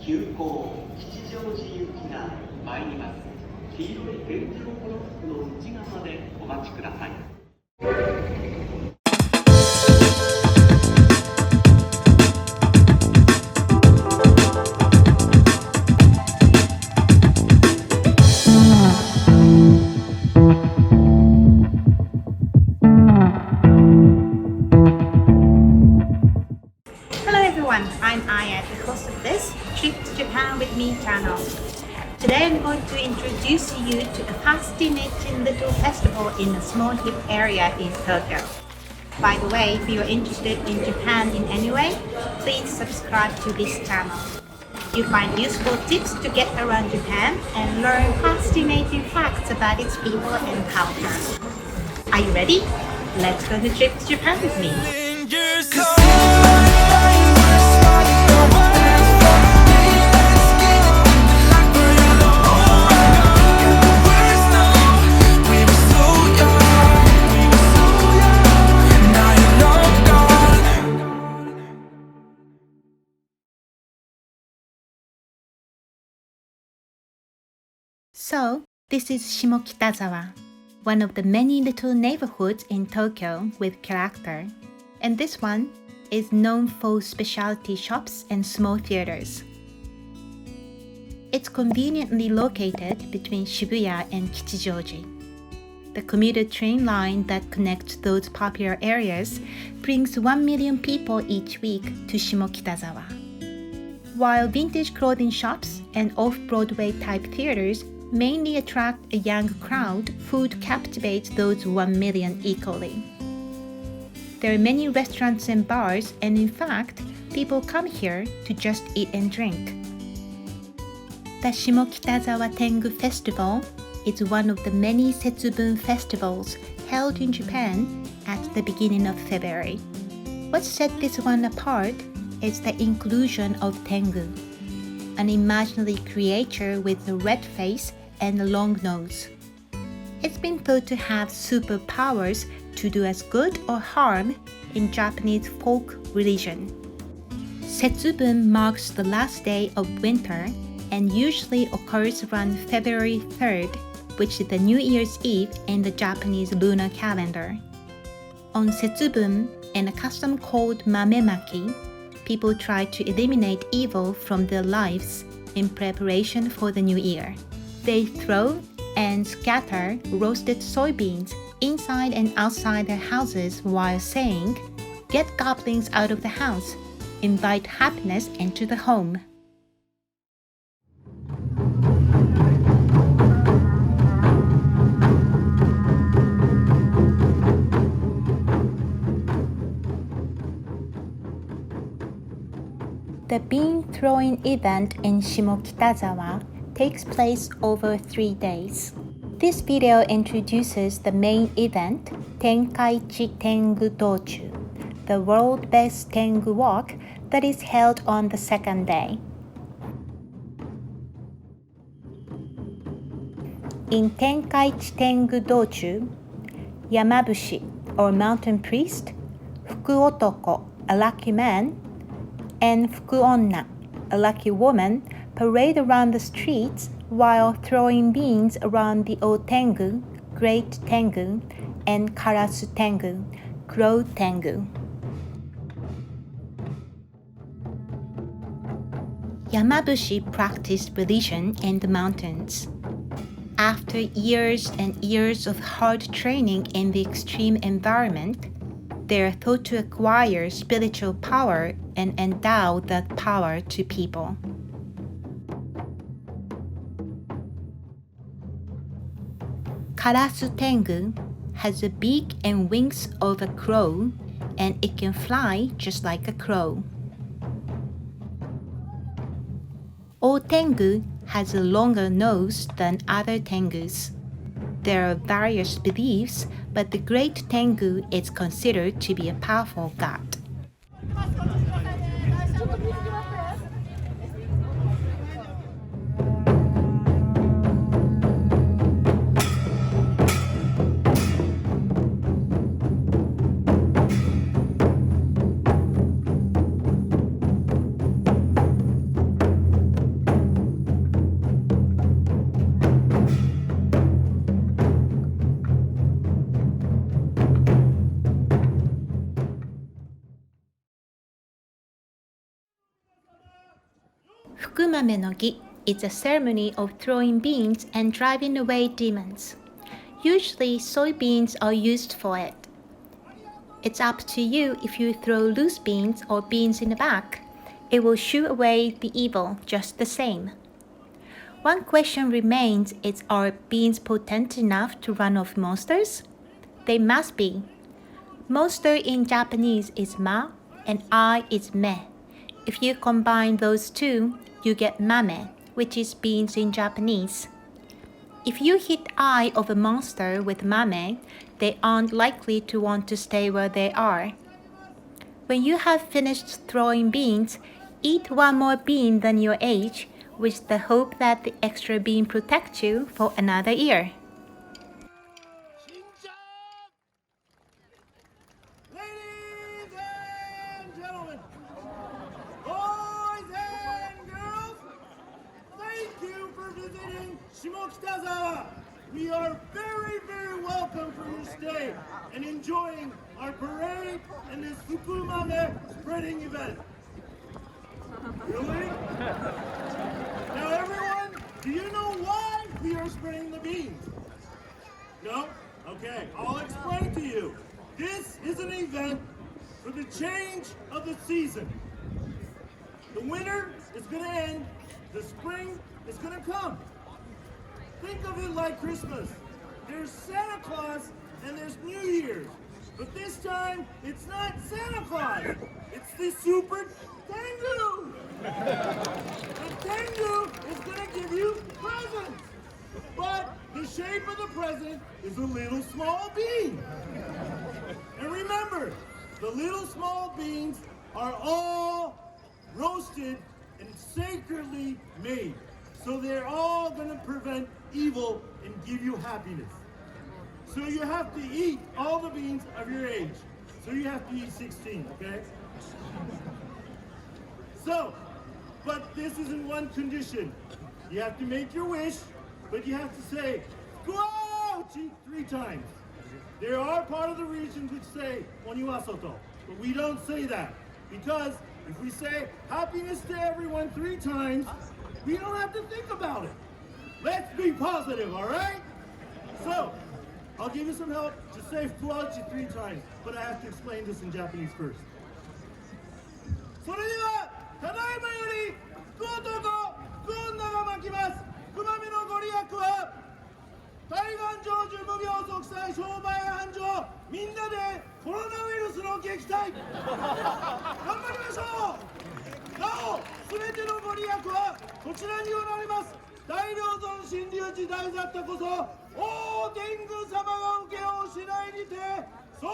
急行吉祥寺行きが参ります。黄色い点字のブロックの内側でお待ちください。I'm Aya, the host of this Trip to Japan with Me channel. Today I'm going to introduce you to a fascinating little festival in a small hip area in Tokyo. By the way, if you are interested in Japan in any way, please subscribe to this channel. You'll find useful tips to get around Japan and learn fascinating facts about its people and culture. Are you ready? Let's go to Trip to Japan with me. So, this is Shimokitazawa, one of the many little neighborhoods in Tokyo with character. And this one is known for specialty shops and small theaters. It's conveniently located between Shibuya and Kichijoji. The commuter train line that connects those popular areas brings 1 million people each week to Shimokitazawa. While vintage clothing shops and off-Broadway type theaters mainly attract a young crowd, food captivates those 1 million equally. There are many restaurants and bars, and in fact, people come here to just eat and drink. The Shimokitazawa Tengu Festival is one of the many Setsubun festivals held in Japan at the beginning of February. What set this one apart is the inclusion of Tengu, an imaginary creature with a red face and a long nose. It's been thought to have superpowers to do us good or harm in Japanese folk religion. Setsubun marks the last day of winter and usually occurs around February 3rd, which is the New Year's Eve in the Japanese lunar calendar. On Setsubun, in a custom called mamemaki, people try to eliminate evil from their lives in preparation for the new year. They throw and scatter roasted soybeans inside and outside their houses while saying, "Get goblins out of the house, invite happiness into the home." The bean throwing event in Shimokitazawa takes place over 3 days. This video introduces the main event, Tenkaichi Tengu Dochu, the world best Tengu walk that is held on the second day. In Tenkaichi Tengu Dochu, Yamabushi, or mountain priest, Fukuotoko, a lucky man, and Fukuonna, a lucky woman, parade around the streets while throwing beans around the old Tengu, great Tengu, and Karasu Tengu, crow Tengu. Yamabushi practiced religion in the mountains. After years and years of hard training in the extreme environment, they are thought to acquire spiritual power and endow that power to people. Karasu Tengu has a beak and wings of a crow, and it can fly just like a crow. Old Tengu has a longer nose than other Tengus. There are various beliefs, but the great Tengu is considered to be a powerful god. Fukumame no gi is a ceremony of throwing beans and driving away demons. Usually soybeans are used for it. It's up to you if you throw loose beans or beans in the back. It will shoo away the evil just the same. One question remains is, are beans potent enough to run off monsters? They must be. Monster in Japanese is ma and I is me. If you combine those two, you get mame, which is beans in Japanese. If you hit eye of a monster with mame, they aren't likely to want to stay where they are. When you have finished throwing beans, eat one more bean than your age, with the hope that the extra bean protects you for another year. Ladies and gentlemen, boys and girls, thank you for visiting Shimokitazawa. We are very, very welcome for your stay and enjoying our parade and this Fukumame spreading event. Really? Now everyone, do you know why we are spreading the beans? No? Okay, I'll explain to you. This is an event for the change of the season. The winter is going to end, the spring is going to come. Think of it like Christmas. There's Santa Claus and there's New Year's. But this time, it's not Santa Claus. It's the Super Tengu. The Tengu is going to give you presents. But the shape of the present is a little small bean. And remember, the little small beans are all roasted and sacredly made. So they're all going to prevent evil and give you happiness. So you have to eat all the beans of your age. So you have to eat 16, okay? So, but this is in one condition. You have to make your wish, but you have to say, Guauchi 3 times. There are part of the regions which say, Oniwasoto, but we don't say that. Because if we say happiness to everyone 3 times, we don't have to think about it. Let's be positive, all right? So, I'll give you some help. Just say Fuauchi 3 times, but I have to explain this in Japanese first. それでは、ただいまより、福男、福女が巻きます。福豆のご利益は、対岸成就無病息災商売繁盛、みんなでコロナウイルスの撃退。頑張りましょう。なお、すべてのご利益はこちらにおられます。大良尊神龍寺大雑多こそ、大天狗様が受けをしないにて、そう